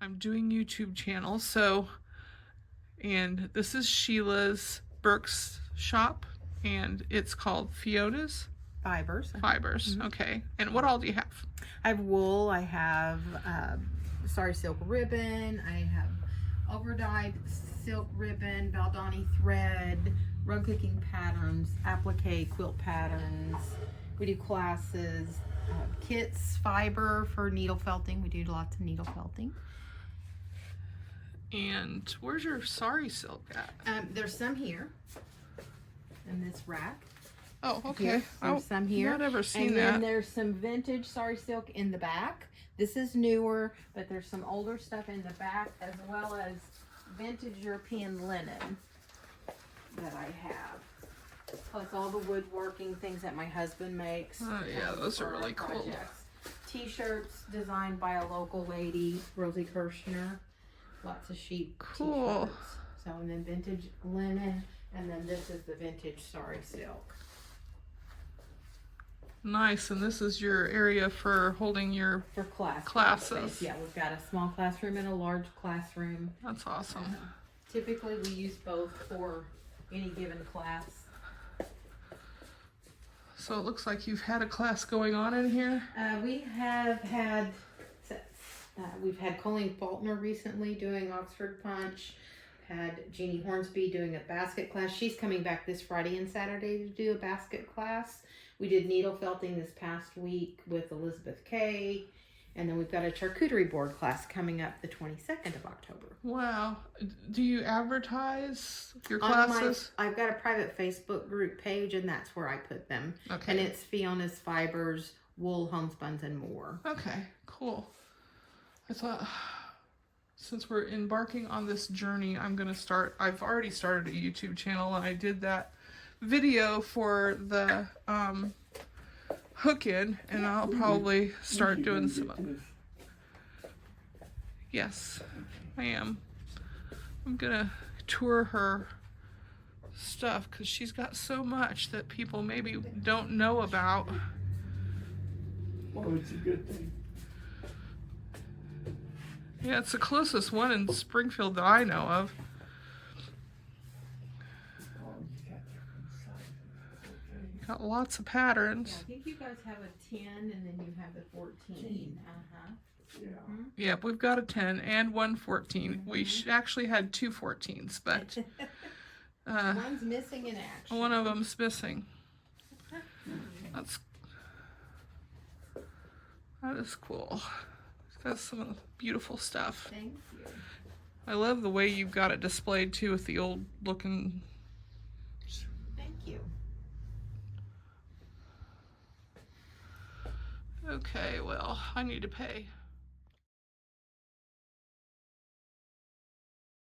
I'm doing YouTube channels, so, and this is Sheila's Burke's shop, and it's called Pheona's Fibers. Fibers. Okay. And what all do you have? I have wool. I have sari silk ribbon. I have overdyed silk ribbon, Valdani thread, rug cooking patterns, applique quilt patterns. We do classes, kits, fiber for needle felting. We do lots of needle felting. And where's your sari silk at? There's some here in this rack. Oh, okay. Here. There's some here. I've never seen and that. And then there's some vintage sari silk in the back. This is newer, but there's some older stuff in the back, as well as vintage European linen that I have. Plus all the woodworking things that my husband makes. Oh yeah, those are really cool. T-shirts designed by a local lady, Rosie Kirshner. Lots of sheep Cool. T-shirts. So, and then vintage linen, and then this is the vintage sari silk. Nice, and this is your area for holding your classes. Yeah, we've got a small classroom and a large classroom. That's awesome. Typically, we use both for any given class. So it looks like you've had a class going on in here. We have had, we've had Colleen Faulkner recently doing Oxford Punch. Had Jeannie Hornsby doing a basket class. She's coming back this Friday and Saturday to do a basket class. We did needle felting this past week with Elizabeth Kay. And then we've got a charcuterie board class coming up the 22nd of October. Wow. Do you advertise your classes? I've got a private Facebook group page, and that's where I put them. Okay. And it's Pheona's Fibers, Wool, Homespuns, and more. Okay, cool. I thought, since we're embarking on this journey, I've already started a YouTube channel, and I did that video for the hook-in, and I'll probably start doing some. Yes, I am. I'm gonna tour her stuff because she's got so much that people maybe don't know about. Well, it's a good thing. Yeah, it's the closest one in Springfield that I know of. Got lots of patterns. Yeah, I think you guys have a 10 and then you have a 14. Yeah. Yep, we've got a 10 and one 14. We actually had two 14s, but One's missing in action. one of them's missing. That is cool. It's got some of the beautiful stuff. Thank you. I love the way you've got it displayed too with the old looking. Thank you. Okay, well, I need to pay.